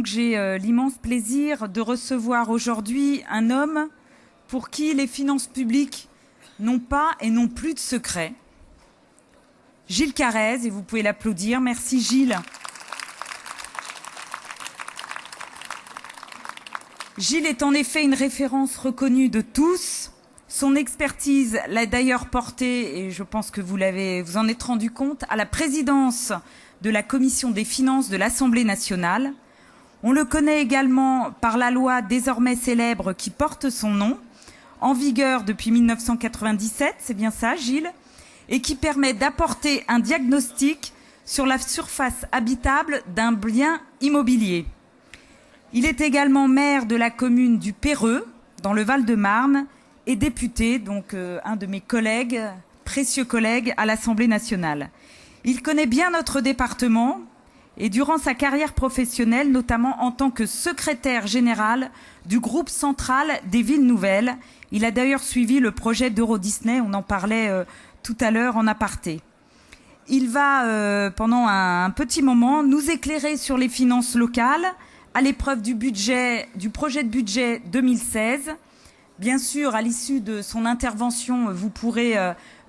donc j'ai l'immense plaisir de recevoir aujourd'hui un homme pour qui les finances publiques n'ont pas et n'ont plus de secret. Gilles Carrez, et vous pouvez l'applaudir. Merci Gilles. Gilles est en effet une référence reconnue de tous. Son expertise l'a d'ailleurs porté, et je pense que vous en êtes rendu compte, à la présidence de la Commission des finances de l'Assemblée nationale. On le connaît également par la loi désormais célèbre qui porte son nom, en vigueur depuis 1997, c'est bien ça Gilles, et qui permet d'apporter un diagnostic sur la surface habitable d'un bien immobilier. Il est également maire de la commune du Perreux, dans le Val-de-Marne, et député, donc un de mes collègues, précieux collègues à l'Assemblée nationale. Il connaît bien notre département et durant sa carrière professionnelle, notamment en tant que secrétaire général du groupe central des villes nouvelles. Il a d'ailleurs suivi le projet d'Euro Disney, on en parlait tout à l'heure en aparté. Il va, pendant un petit moment, nous éclairer sur les finances locales, à l'épreuve du projet de budget 2016. Bien sûr, à l'issue de son intervention, vous pourrez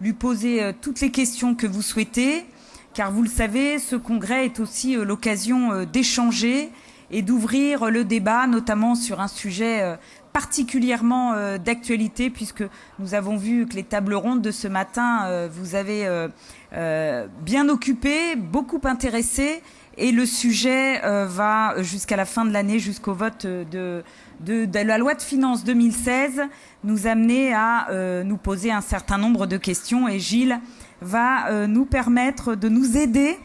lui poser toutes les questions que vous souhaitez, car vous le savez, ce congrès est aussi l'occasion d'échanger et d'ouvrir le débat, notamment sur un sujet particulièrement d'actualité, puisque nous avons vu que les tables rondes de ce matin vous avez bien occupé, beaucoup intéressé, et le sujet va jusqu'à la fin de l'année, jusqu'au vote de la loi de finances 2016, nous amener à nous poser un certain nombre de questions. Et Gilles va nous permettre de nous aider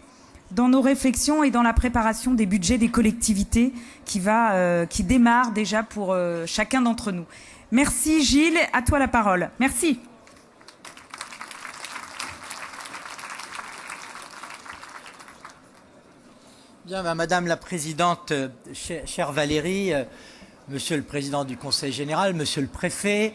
dans nos réflexions et dans la préparation des budgets des collectivités qui démarre déjà pour chacun d'entre nous. Merci Gilles, à toi la parole. Merci. Bien, Madame la Présidente, chère Valérie, Monsieur le Président du Conseil Général, Monsieur le Préfet,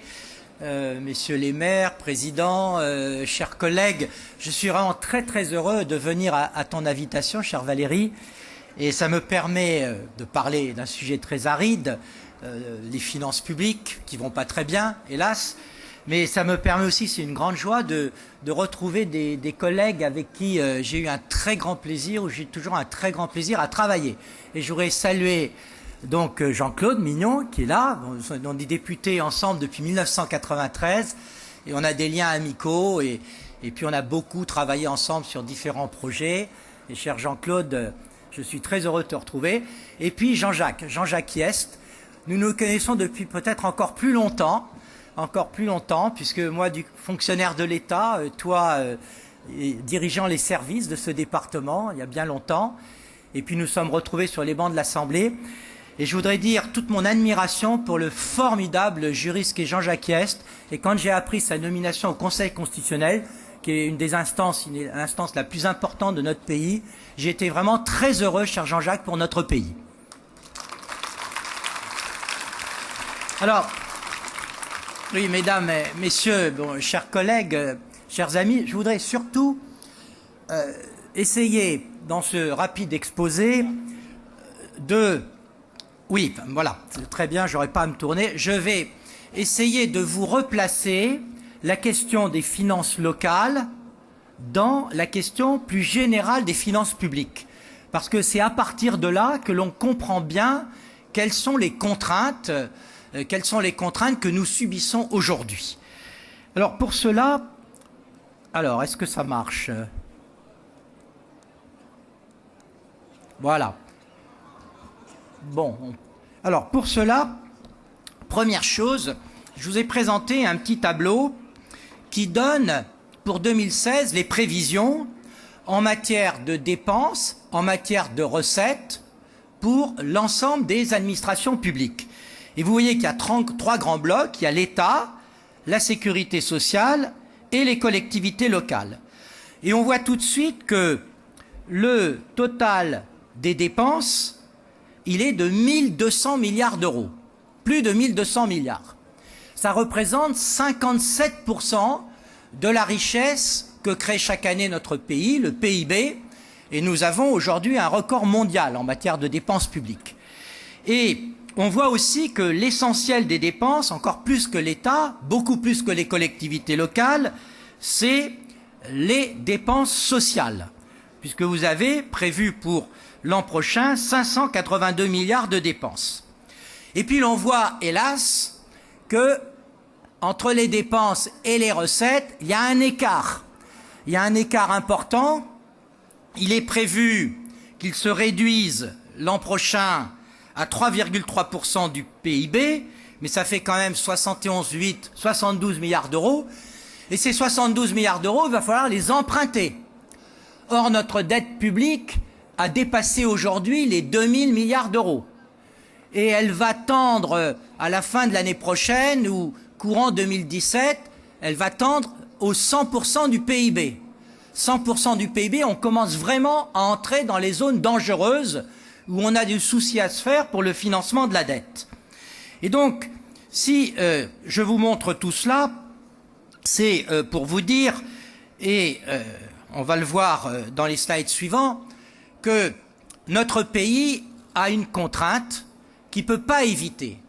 Messieurs les maires, présidents, chers collègues, je suis vraiment très heureux de venir à ton invitation, chère Valérie, et ça me permet de parler d'un sujet très aride, les finances publiques qui vont pas très bien, hélas, mais ça me permet aussi, c'est une grande joie, de retrouver des collègues avec qui j'ai eu un très grand plaisir, ou j'ai toujours un très grand plaisir à travailler. Et je voudrais saluer donc Jean-Claude Mignon, qui est là. On est députés ensemble depuis 1993, et on a des liens amicaux, et puis on a beaucoup travaillé ensemble sur différents projets. Et cher Jean-Claude, je suis très heureux de te retrouver. Et puis Jean-Jacques Hyest, nous nous connaissons depuis peut-être encore plus longtemps, puisque moi, du fonctionnaire de l'État, toi, dirigeant les services de ce département, il y a bien longtemps. Et puis nous sommes retrouvés sur les bancs de l'Assemblée. Et je voudrais dire toute mon admiration pour le formidable juriste qu'est Jean-Jacques Hyest. Et quand j'ai appris sa nomination au Conseil constitutionnel, qui est une des instances, l'instance la plus importante de notre pays, j'ai été vraiment très heureux, cher Jean-Jacques, pour notre pays. Alors, oui, mesdames, messieurs, bon, chers collègues, chers amis, je voudrais surtout essayer, dans ce rapide exposé, oui, voilà, très bien, j'aurais pas à me tourner. Je vais essayer de vous replacer la question des finances locales dans la question plus générale des finances publiques. Parce que c'est à partir de là que l'on comprend bien quelles sont les contraintes que nous subissons aujourd'hui. Alors pour cela, est-ce que ça marche? Voilà. Bon, alors pour cela, première chose, je vous ai présenté un petit tableau qui donne pour 2016 les prévisions en matière de dépenses, en matière de recettes pour l'ensemble des administrations publiques. Et vous voyez qu'il y a trois grands blocs, il y a l'État, la sécurité sociale et les collectivités locales. Et on voit tout de suite que le total des dépenses, il est de 1 200 milliards d'euros, plus de 1 200 milliards. Ça représente 57% de la richesse que crée chaque année notre pays, le PIB, et nous avons aujourd'hui un record mondial en matière de dépenses publiques. Et on voit aussi que l'essentiel des dépenses, encore plus que l'État, beaucoup plus que les collectivités locales, c'est les dépenses sociales, puisque vous avez prévu pour l'an prochain 582 milliards de dépenses. Et puis l'on voit, hélas, que entre les dépenses et les recettes, il y a un écart. Il y a un écart important. Il est prévu qu'il se réduise l'an prochain à 3,3% du PIB, mais ça fait quand même 72 milliards d'euros. Et ces 72 milliards d'euros, il va falloir les emprunter. Or, notre dette publique a dépassé aujourd'hui les 2000 milliards d'euros. Et elle va tendre à la fin de l'année prochaine ou courant 2017, elle va tendre au 100% du PIB. 100% du PIB, on commence vraiment à entrer dans les zones dangereuses où on a du souci à se faire pour le financement de la dette. Et donc, si je vous montre tout cela, c'est pour vous dire, et on va le voir dans les slides suivants, que notre pays a une contrainte qu'il ne peut pas éviter.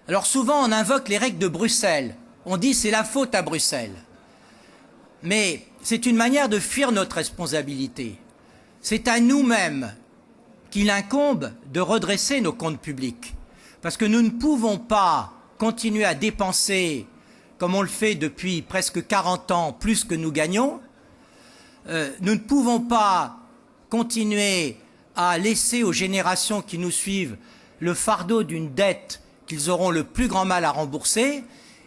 Alors souvent, on invoque les règles de Bruxelles. On dit c'est la faute à Bruxelles. Mais c'est une manière de fuir notre responsabilité. C'est à nous-mêmes qu'il incombe de redresser nos comptes publics. Parce que nous ne pouvons pas continuer à dépenser, comme on le fait depuis presque 40 ans, plus que nous gagnons. Nous ne pouvons pas continuer à laisser aux générations qui nous suivent le fardeau d'une dette qu'ils auront le plus grand mal à rembourser.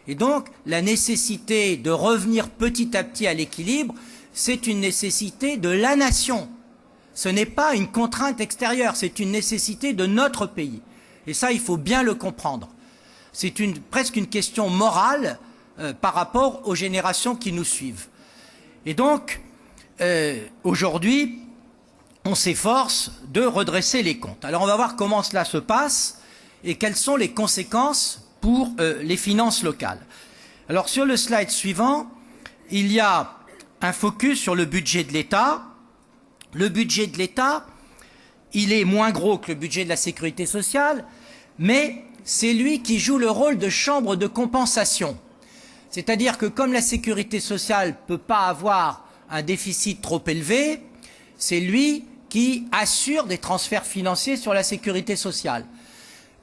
Et donc, la nécessité de revenir petit à petit à l'équilibre, c'est une nécessité de la nation. Ce n'est pas une contrainte extérieure, c'est une nécessité de notre pays. Et ça, il faut bien le comprendre. C'est presque une question morale par rapport aux générations qui nous suivent. Et donc, aujourd'hui, on s'efforce de redresser les comptes. Alors, on va voir comment cela se passe et quelles sont les conséquences pour les finances locales. Alors, sur le slide suivant, il y a un focus sur le budget de l'État. Le budget de l'État, il est moins gros que le budget de la sécurité sociale, mais c'est lui qui joue le rôle de chambre de compensation. C'est-à-dire que comme la sécurité sociale ne peut pas avoir un déficit trop élevé, c'est lui qui assure des transferts financiers sur la sécurité sociale.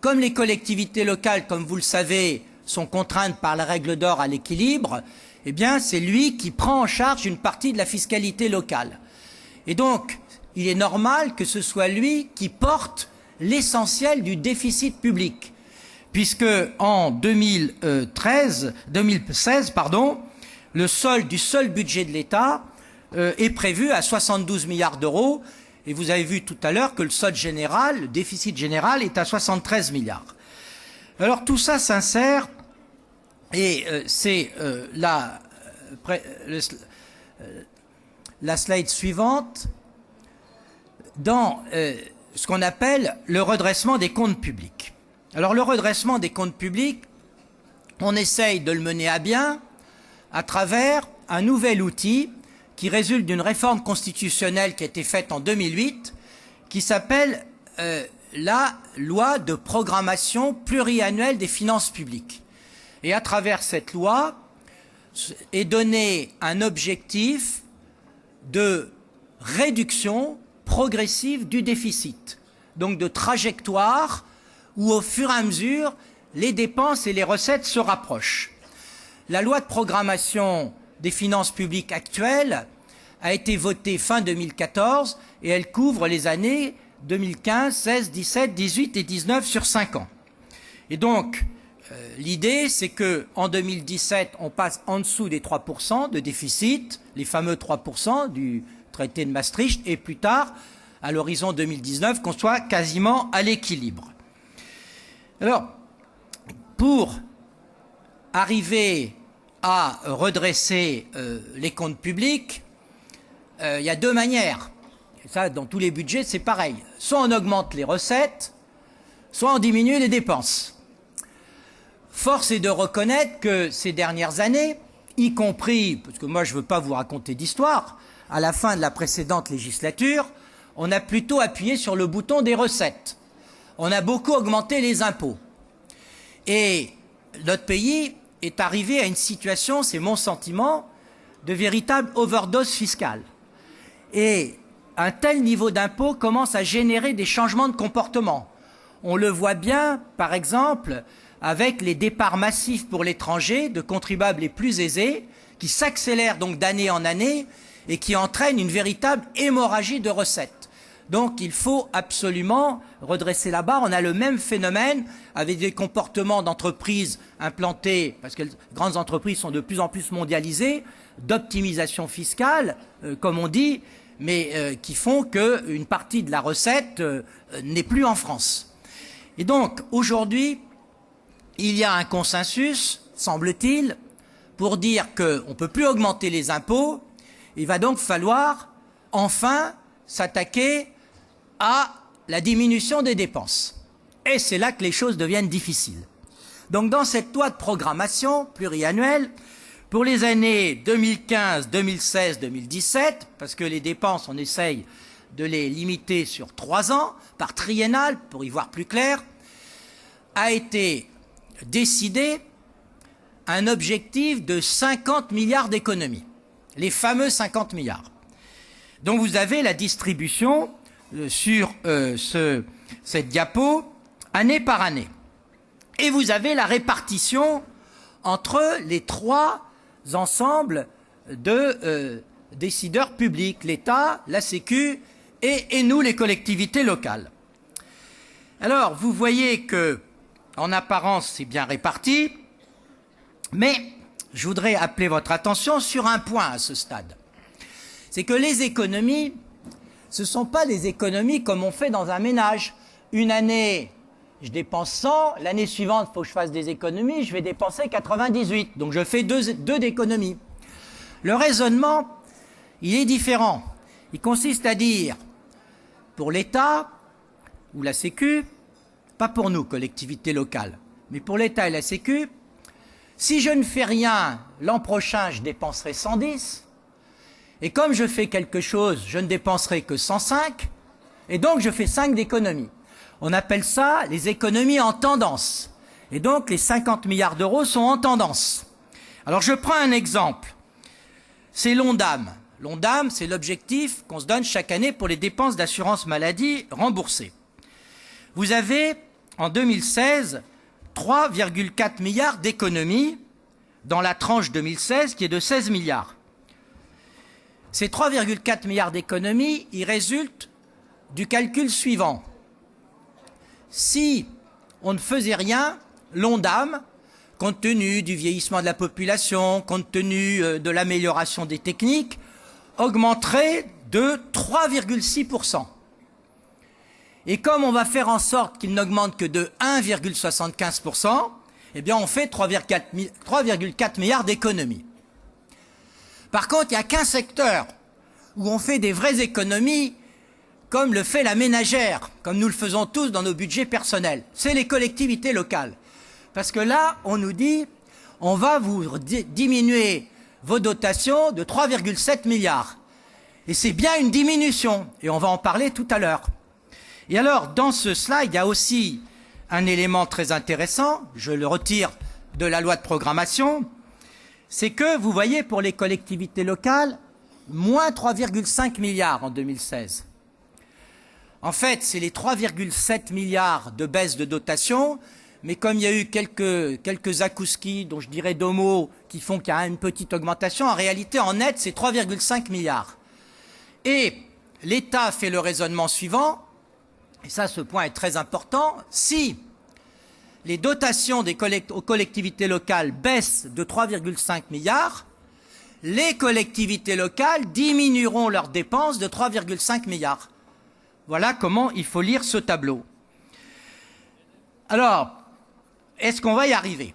Comme les collectivités locales, comme vous le savez, sont contraintes par la règle d'or à l'équilibre, eh bien, c'est lui qui prend en charge une partie de la fiscalité locale. Et donc, il est normal que ce soit lui qui porte l'essentiel du déficit public, puisque en 2016, le solde du seul budget de l'État est prévu à 72 milliards d'euros, et vous avez vu tout à l'heure que le solde général, le déficit général, est à 73 milliards. Alors tout ça s'insère, et c'est la slide suivante, dans ce qu'on appelle le redressement des comptes publics. Alors le redressement des comptes publics, on essaye de le mener à bien à travers un nouvel outil qui résulte d'une réforme constitutionnelle qui a été faite en 2008, qui s'appelle la loi de programmation pluriannuelle des finances publiques. Et à travers cette loi est donné un objectif de réduction progressive du déficit, donc de trajectoire où au fur et à mesure les dépenses et les recettes se rapprochent. La loi de programmation des finances publiques actuelle a été votée fin 2014 et elle couvre les années 2015, 16, 17, 18 et 19 sur 5 ans. Et donc, l'idée, c'est qu'en 2017, on passe en dessous des 3% de déficit, les fameux 3% du traité de Maastricht, et plus tard, à l'horizon 2019, qu'on soit quasiment à l'équilibre. Alors, pour arriver à redresser les comptes publics, il y a deux manières. Et ça, dans tous les budgets, c'est pareil. Soit on augmente les recettes, soit on diminue les dépenses. Force est de reconnaître que ces dernières années, y compris, parce que moi je ne veux pas vous raconter d'histoire, à la fin de la précédente législature, on a plutôt appuyé sur le bouton des recettes. on a beaucoup augmenté les impôts. Et notre pays est arrivé à une situation, c'est mon sentiment, de véritable overdose fiscale. Et un tel niveau d'impôt commence à générer des changements de comportement. On le voit bien, par exemple, avec les départs massifs pour l'étranger de contribuables les plus aisés, qui s'accélèrent donc d'année en année et qui entraînent une véritable hémorragie de recettes. Donc il faut absolument redresser la barre. On a le même phénomène avec des comportements d'entreprises implantées, parce que les grandes entreprises sont de plus en plus mondialisées, d'optimisation fiscale, comme on dit, mais qui font qu'une partie de la recette n'est plus en France. Et donc aujourd'hui, il y a un consensus, semble-t-il, pour dire qu'on ne peut plus augmenter les impôts. Il va donc falloir enfin s'attaquer à la diminution des dépenses. Et c'est là que les choses deviennent difficiles. Donc dans cette loi de programmation pluriannuelle, pour les années 2015, 2016, 2017, parce que les dépenses, on essaye de les limiter sur 3 ans, par triennal, pour y voir plus clair, a été décidé un objectif de 50 milliards d'économies, les fameux 50 milliards. Donc vous avez la distribution sur cette diapo, année par année. Et vous avez la répartition entre les 3 ensembles de décideurs publics, l'État, la Sécu et nous, les collectivités locales. Alors, vous voyez que, en apparence, c'est bien réparti, mais je voudrais appeler votre attention sur un point à ce stade. C'est que les économies, ce ne sont pas des économies comme on fait dans un ménage. Une année, je dépense 100, l'année suivante, il faut que je fasse des économies, je vais dépenser 98. Donc je fais deux d'économies. Le raisonnement, il est différent. Il consiste à dire, pour l'État ou la Sécu, pas pour nous, collectivités locales, mais pour l'État et la Sécu, si je ne fais rien, l'an prochain, je dépenserai 110. Et comme je fais quelque chose, je ne dépenserai que 105. Et donc, je fais 5 d'économies. On appelle ça les économies en tendance. Et donc, les 50 milliards d'euros sont en tendance. Alors, je prends un exemple. C'est l'ONDAM. L'ONDAM, c'est l'objectif qu'on se donne chaque année pour les dépenses d'assurance maladie remboursées. Vous avez, en 2016, 3,4 milliards d'économies dans la tranche 2016 qui est de 16 milliards. Ces 3,4 milliards d'économies, ils résultent du calcul suivant. Si on ne faisait rien, l'ONDAM, compte tenu du vieillissement de la population, compte tenu de l'amélioration des techniques, augmenterait de 3,6%. Et comme on va faire en sorte qu'il n'augmente que de 1,75%, eh bien on fait 3,4 milliards d'économies. Par contre, il n'y a qu'un secteur où on fait des vraies économies, comme le fait la ménagère, comme nous le faisons tous dans nos budgets personnels. C'est les collectivités locales. Parce que là, on nous dit, on va vous diminuer vos dotations de 3,7 milliards. Et c'est bien une diminution, et on va en parler tout à l'heure. Et alors, dans ce slide, il y a aussi un élément très intéressant, je le retire de la loi de programmation, c'est que, vous voyez, pour les collectivités locales, moins 3,5 milliards en 2016. En fait, c'est les 3,7 milliards de baisse de dotation, mais comme il y a eu quelques akouskis, dont je dirais 2 mots, qui font qu'il y a une petite augmentation, en réalité, en net, c'est 3,5 milliards. Et l'État fait le raisonnement suivant, et ça, ce point est très important, si les dotations aux collectivités locales baissent de 3,5 milliards, les collectivités locales diminueront leurs dépenses de 3,5 milliards. Voilà comment il faut lire ce tableau. Alors, est-ce qu'on va y arriver?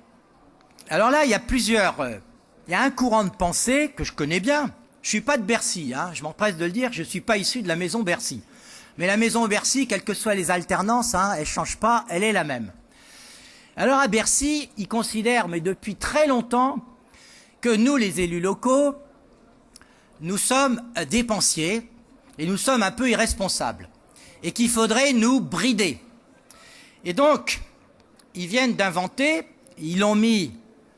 Alors là, il y a un courant de pensée que je connais bien. Je ne suis pas de Bercy, hein, je m'empresse de le dire, je ne suis pas issu de la maison Bercy. Mais la maison Bercy, quelles que soient les alternances, hein, elle ne change pas, elle est la même. Alors à Bercy, ils considèrent, mais depuis très longtemps, que nous, les élus locaux, nous sommes dépensiers et nous sommes un peu irresponsables et qu'il faudrait nous brider. Et donc, ils viennent d'inventer, ils l'ont mis,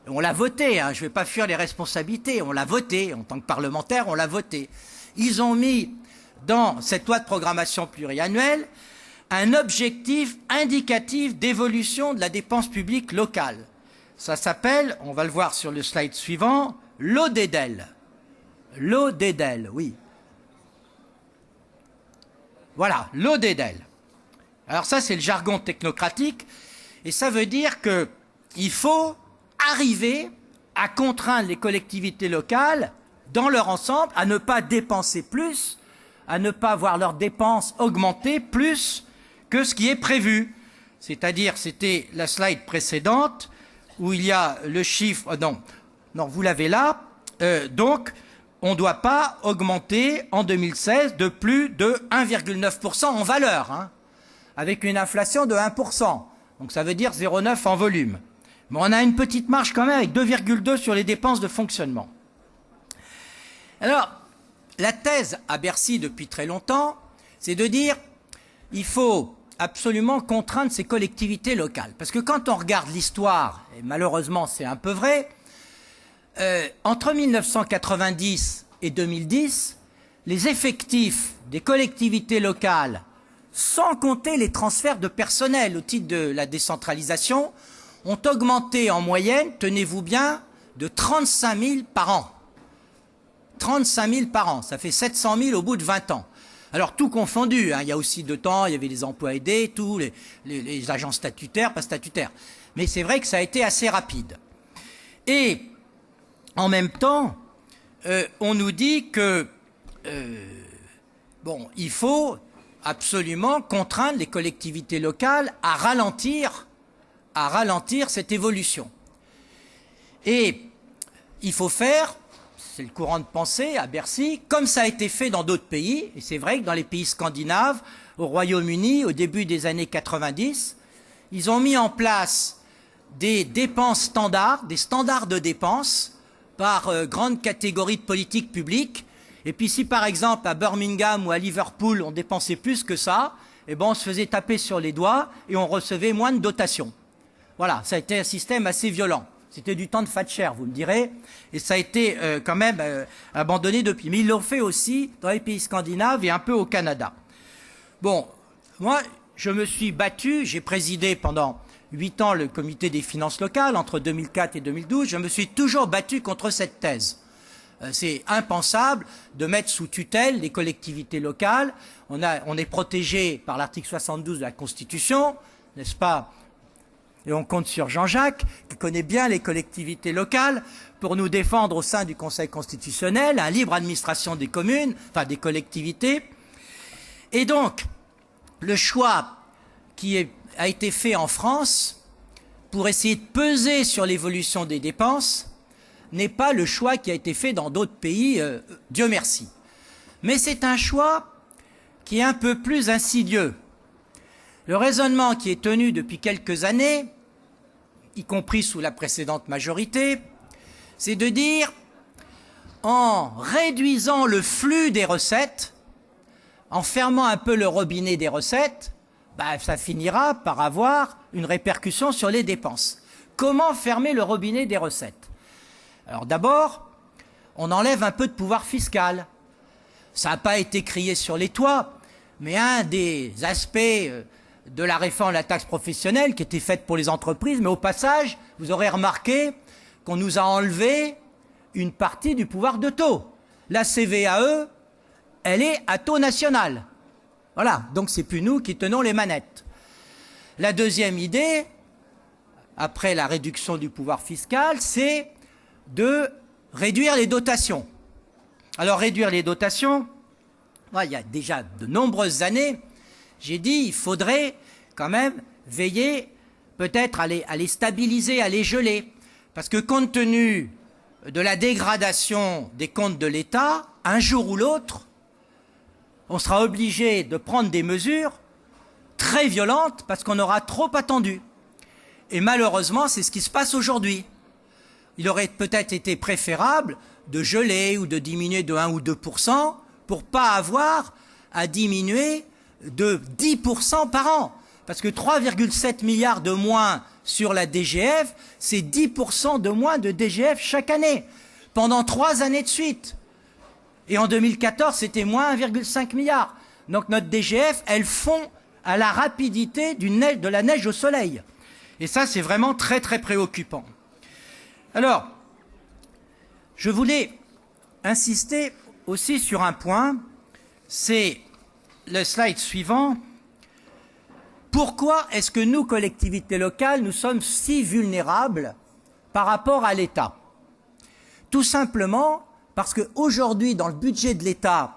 on l'a voté, hein, je ne vais pas fuir les responsabilités, on l'a voté, en tant que parlementaire, on l'a voté. Ils ont mis dans cette loi de programmation pluriannuelle un objectif indicatif d'évolution de la dépense publique locale. Ça s'appelle, on va le voir sur le slide suivant, l'ODEDEL. L'ODEDEL, oui. Voilà, l'ODEDEL. Alors ça, c'est le jargon technocratique, et ça veut dire qu'il faut arriver à contraindre les collectivités locales, dans leur ensemble, à ne pas dépenser plus, à ne pas voir leurs dépenses augmenter plus que ce qui est prévu. C'est-à-dire, c'était la slide précédente, où il y a le chiffre... non, vous l'avez là. Donc, on ne doit pas augmenter en 2016 de plus de 1,9% en valeur, hein, avec une inflation de 1%. Donc ça veut dire 0,9 en volume. Mais on a une petite marge quand même avec 2,2 sur les dépenses de fonctionnement. Alors, la thèse à Bercy depuis très longtemps, c'est de dire il faut absolument contraindre ces collectivités locales. Parce que quand on regarde l'histoire, et malheureusement c'est un peu vrai, entre 1990 et 2010, les effectifs des collectivités locales, sans compter les transferts de personnel au titre de la décentralisation, ont augmenté en moyenne, tenez-vous bien, de 35 000 par an. 35 000 par an, ça fait 700 000 au bout de 20 ans. Alors tout confondu, hein, il y a aussi 2 temps, il y avait les emplois aidés, tous les agents statutaires, pas statutaires. Mais c'est vrai que ça a été assez rapide. Et en même temps, on nous dit que bon, il faut absolument contraindre les collectivités locales à ralentir cette évolution. Et il faut faire, c'est le courant de pensée à Bercy, comme ça a été fait dans d'autres pays, et c'est vrai que dans les pays scandinaves, au Royaume-Uni, au début des années 90, ils ont mis en place des dépenses standards, des standards de dépenses par grande catégorie de politique publique. Et puis si par exemple à Birmingham ou à Liverpool on dépensait plus que ça, eh ben, on se faisait taper sur les doigts et on recevait moins de dotations. Voilà, ça a été un système assez violent. C'était du temps de Thatcher, vous me direz, et ça a été quand même abandonné depuis. Mais ils l'ont fait aussi dans les pays scandinaves et un peu au Canada. Bon, moi, je me suis battu, j'ai présidé pendant 8 ans le comité des finances locales, entre 2004 et 2012, je me suis toujours battu contre cette thèse. C'est impensable de mettre sous tutelle les collectivités locales. On est protégé par l'article 72 de la Constitution, n'est-ce pas ? Et on compte sur Jean-Jacques, qui connaît bien les collectivités locales, pour nous défendre au sein du Conseil constitutionnel, la libre administration des communes, enfin des collectivités. Et donc, le choix qui a été fait en France pour essayer de peser sur l'évolution des dépenses n'est pas le choix qui a été fait dans d'autres pays, Dieu merci. Mais c'est un choix qui est un peu plus insidieux. Le raisonnement qui est tenu depuis quelques années, y compris sous la précédente majorité, c'est de dire, en réduisant le flux des recettes, en fermant un peu le robinet des recettes, bah, ça finira par avoir une répercussion sur les dépenses. Comment fermer le robinet des recettes ? Alors d'abord, on enlève un peu de pouvoir fiscal. Ça n'a pas été crié sur les toits, mais un des aspects de la réforme de la taxe professionnelle qui était faite pour les entreprises, mais au passage, vous aurez remarqué qu'on nous a enlevé une partie du pouvoir de taux. La CVAE, elle est à taux national. Voilà, donc c'est plus nous qui tenons les manettes. La deuxième idée, après la réduction du pouvoir fiscal, c'est de réduire les dotations. Alors réduire les dotations, il y a déjà de nombreuses années, j'ai dit il faudrait quand même veiller peut-être à les stabiliser, à les geler. Parce que compte tenu de la dégradation des comptes de l'État, un jour ou l'autre, on sera obligé de prendre des mesures très violentes parce qu'on aura trop attendu. Et malheureusement, c'est ce qui se passe aujourd'hui. Il aurait peut-être été préférable de geler ou de diminuer de 1 ou 2% pour ne pas avoir à diminuer de 10% par an. Parce que 3,7 milliards de moins sur la DGF, c'est 10% de moins de DGF chaque année, pendant 3 années de suite. Et en 2014, c'était moins 1,5 milliard. Donc notre DGF, elle fond à la rapidité de la neige au soleil. Et ça, c'est vraiment très très préoccupant. Alors, je voulais insister aussi sur un point, c'est le slide suivant. Pourquoi est-ce que nous, collectivités locales, nous sommes si vulnérables par rapport à l'État? Tout simplement parce qu'aujourd'hui, dans le budget de l'État,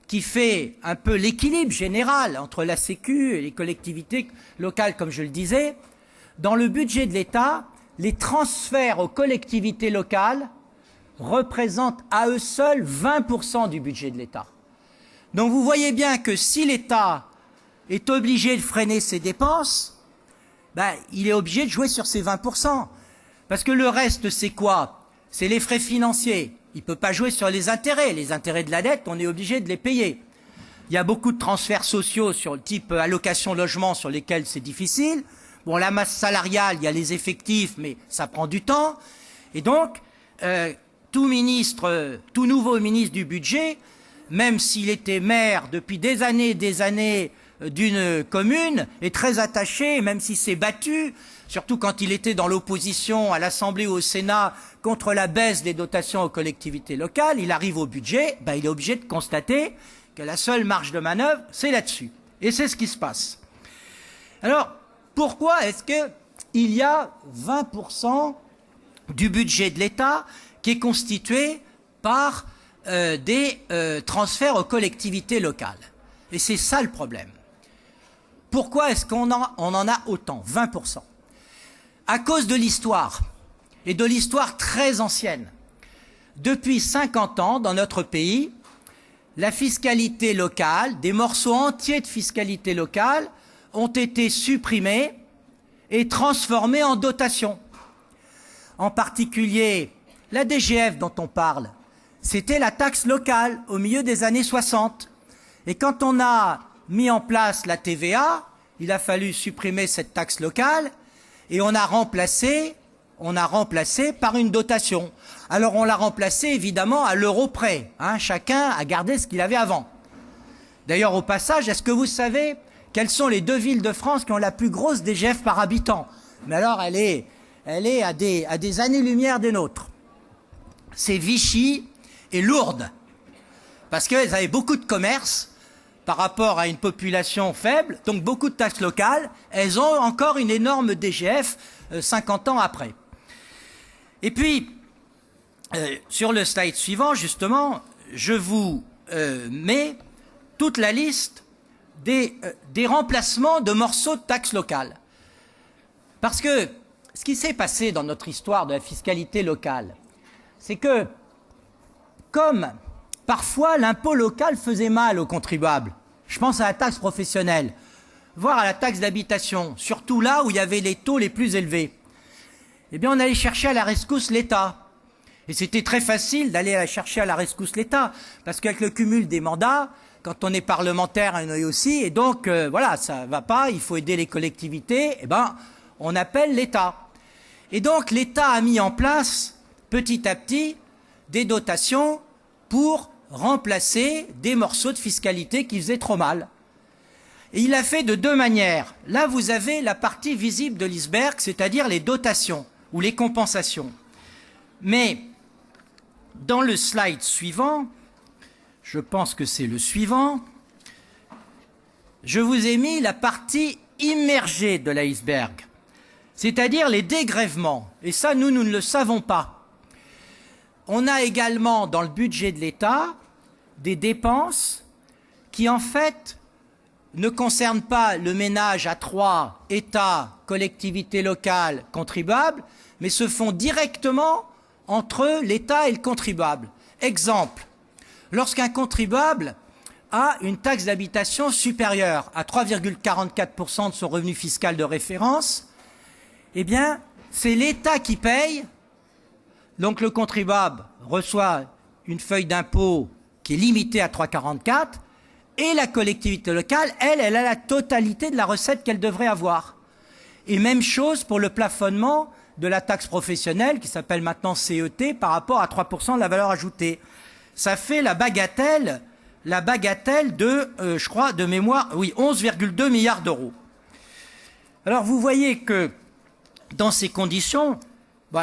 qui fait un peu l'équilibre général entre la Sécu et les collectivités locales, comme je le disais, dans le budget de l'État, les transferts aux collectivités locales représentent à eux seuls 20% du budget de l'État. Donc vous voyez bien que si l'État est obligé de freiner ses dépenses, il est obligé de jouer sur ces 20%. Parce que le reste, c'est quoi? C'est les frais financiers. Il ne peut pas jouer sur les intérêts. Les intérêts de la dette, on est obligé de les payer. Il y a beaucoup de transferts sociaux sur le type allocation logement sur lesquels c'est difficile. Bon, la masse salariale, il y a les effectifs, mais ça prend du temps. Et donc, tout nouveau ministre du budget, même s'il était maire depuis des années d'une commune, est très attaché, même s'il s'est battu, surtout quand il était dans l'opposition à l'Assemblée ou au Sénat contre la baisse des dotations aux collectivités locales, il arrive au budget, il est obligé de constater que la seule marge de manœuvre, c'est là-dessus. Et c'est ce qui se passe. Alors, pourquoi est-ce qu'il y a 20% du budget de l'État qui est constitué par des transferts aux collectivités locales? Et c'est ça le problème. Pourquoi est-ce qu'on en a autant, 20%? À cause de l'histoire, et de l'histoire très ancienne. Depuis 50 ans, dans notre pays, la fiscalité locale, des morceaux entiers de fiscalité locale, ont été supprimés et transformés en dotations. En particulier, la DGF dont on parle, c'était la taxe locale au milieu des années 60. Et quand on a mis en place la TVA, il a fallu supprimer cette taxe locale et on a remplacé par une dotation. Alors on l'a remplacé évidemment à l'euro près. Chacun a gardé ce qu'il avait avant. D'ailleurs, au passage, est-ce que vous savez quelles sont les 2 villes de France qui ont la plus grosse DGF par habitant? Mais alors, elle est à des années-lumière des nôtres. C'est Vichy et Lourdes. Parce qu'elles avaient beaucoup de commerce par rapport à une population faible, donc beaucoup de taxes locales. Elles ont encore une énorme DGF 50 ans après. Et puis, sur le slide suivant, justement, je vous mets toute la liste des remplacements de morceaux de taxes locales. Parce que ce qui s'est passé dans notre histoire de la fiscalité locale, c'est que, comme parfois l'impôt local faisait mal aux contribuables, je pense à la taxe professionnelle, voire à la taxe d'habitation, surtout là où il y avait les taux les plus élevés, eh bien on allait chercher à la rescousse l'État. Et c'était très facile d'aller chercher à la rescousse l'État, parce qu'avec le cumul des mandats, quand on est parlementaire, on est aussi, et donc voilà, ça va pas, il faut aider les collectivités, on appelle l'État. Et donc l'État a mis en place, petit à petit, des dotations pour remplacer des morceaux de fiscalité qui faisaient trop mal. Et il l'a fait de 2 manières. Là, vous avez la partie visible de l'iceberg, c'est-à-dire les dotations ou les compensations. Mais dans le slide suivant, je pense que c'est le suivant, je vous ai mis la partie immergée de l'iceberg, c'est-à-dire les dégrèvements. Et ça, nous ne le savons pas. On a également dans le budget de l'État des dépenses qui, en fait, ne concernent pas le ménage à 3, État, collectivité locale, contribuable, mais se font directement entre l'État et le contribuable. Exemple, lorsqu'un contribuable a une taxe d'habitation supérieure à 3,44% de son revenu fiscal de référence, eh bien, c'est l'État qui paye. Donc le contribuable reçoit une feuille d'impôt qui est limitée à 3,44 Et la collectivité locale, elle a la totalité de la recette qu'elle devrait avoir. Et même chose pour le plafonnement de la taxe professionnelle, qui s'appelle maintenant CET, par rapport à 3% de la valeur ajoutée. Ça fait la bagatelle de, je crois, de mémoire, oui, 11,2 milliards d'euros. Alors vous voyez que dans ces conditions,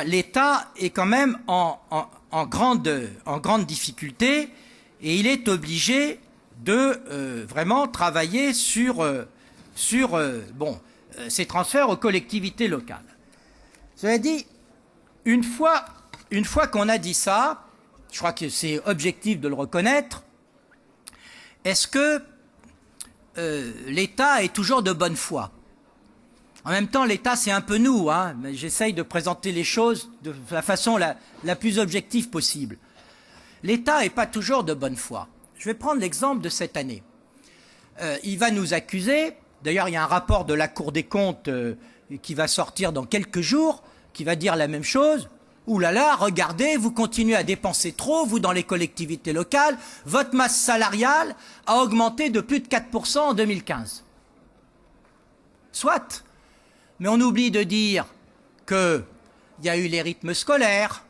l'État est quand même en grande difficulté et il est obligé de vraiment travailler sur ces transferts aux collectivités locales. Cela dit, une fois qu'on a dit ça, je crois que c'est objectif de le reconnaître, est-ce que l'État est toujours de bonne foi? En même temps, l'État, c'est un peu nous, hein, mais j'essaye de présenter les choses de la façon la plus objective possible. L'État n'est pas toujours de bonne foi. Je vais prendre l'exemple de cette année. Il va nous accuser, d'ailleurs il y a un rapport de la Cour des comptes qui va sortir dans quelques jours, qui va dire la même chose. Ouh là là, regardez, vous continuez à dépenser trop, vous dans les collectivités locales, votre masse salariale a augmenté de plus de 4% en 2015. Soit, mais on oublie de dire qu'il y a eu les rythmes scolaires,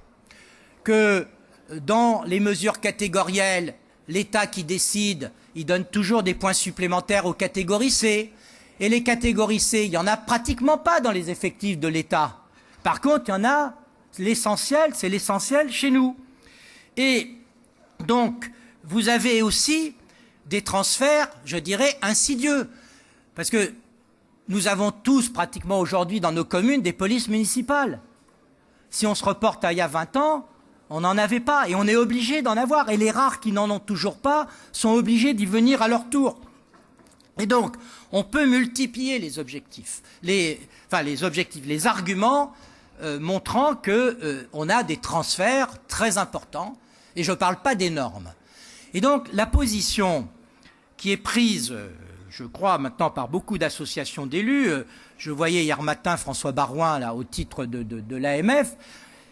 que dans les mesures catégorielles, l'État qui décide, il donne toujours des points supplémentaires aux catégories C. Et les catégories C, il n'y en a pratiquement pas dans les effectifs de l'État. Par contre, il y en a, l'essentiel, c'est l'essentiel chez nous. Et donc, vous avez aussi des transferts, je dirais, insidieux. Parce que nous avons tous, pratiquement aujourd'hui, dans nos communes, des polices municipales. Si on se reporte à il y a 20 ans, on n'en avait pas, et on est obligé d'en avoir. Et les rares qui n'en ont toujours pas sont obligés d'y venir à leur tour. Et donc, on peut multiplier les objectifs, les arguments montrant qu'on a des transferts très importants, et je ne parle pas d'énormes. Et donc, la position qui est prise, je crois maintenant par beaucoup d'associations d'élus, je voyais hier matin François Baroin, là, au titre de l'AMF,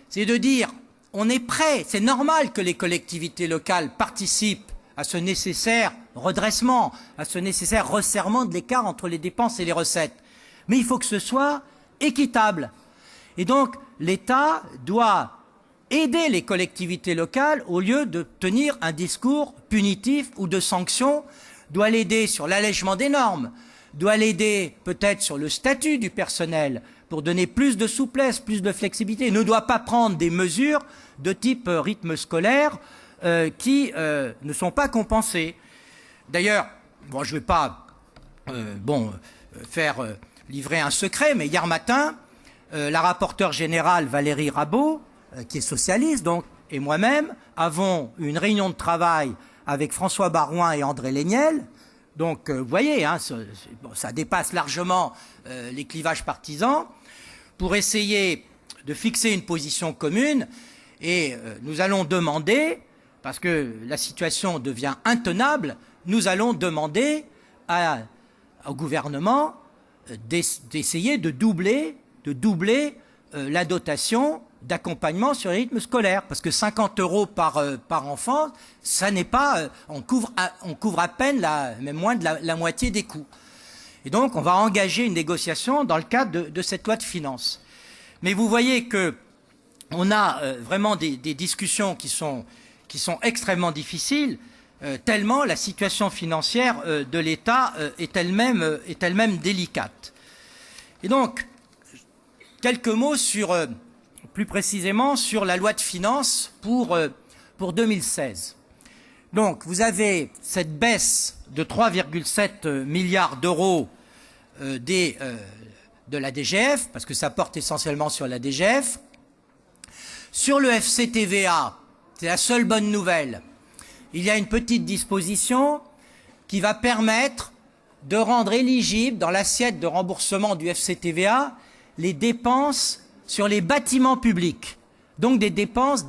c'est de dire, on est prêt, c'est normal que les collectivités locales participent à ce nécessaire redressement, à ce nécessaire resserrement de l'écart entre les dépenses et les recettes. Mais il faut que ce soit équitable. Et donc, l'État doit aider les collectivités locales au lieu de tenir un discours punitif ou de sanction, doit l'aider sur l'allègement des normes, doit l'aider peut-être sur le statut du personnel pour donner plus de souplesse, plus de flexibilité, ne doit pas prendre des mesures de type rythme scolaire qui ne sont pas compensées. D'ailleurs, bon, je ne vais pas livrer un secret, mais hier matin, la rapporteure générale Valérie Rabault, qui est socialiste, donc, et moi-même, avons une réunion de travail avec François Baroin et André Léniel. Donc, vous voyez, hein, ça dépasse largement les clivages partisans, pour essayer de fixer une position commune. Et nous allons demander, parce que la situation devient intenable, nous allons demander au gouvernement d'essayer de doubler la dotation d'accompagnement sur les rythmes scolaires, parce que 50 € par enfant, ça n'est pas, on couvre à peine même moins de la moitié des coûts. Et donc, on va engager une négociation dans le cadre de cette loi de finances. Mais vous voyez que on a vraiment des discussions qui sont extrêmement difficiles, tellement la situation financière de l'État est elle-même délicate. Et donc, quelques mots plus précisément sur la loi de finances pour 2016. Donc, vous avez cette baisse de 3,7 milliards d'euros de la DGF, parce que ça porte essentiellement sur la DGF. Sur le FCTVA, c'est la seule bonne nouvelle. Il y a une petite disposition qui va permettre de rendre éligible dans l'assiette de remboursement du FCTVA les dépenses sur les bâtiments publics, donc des dépenses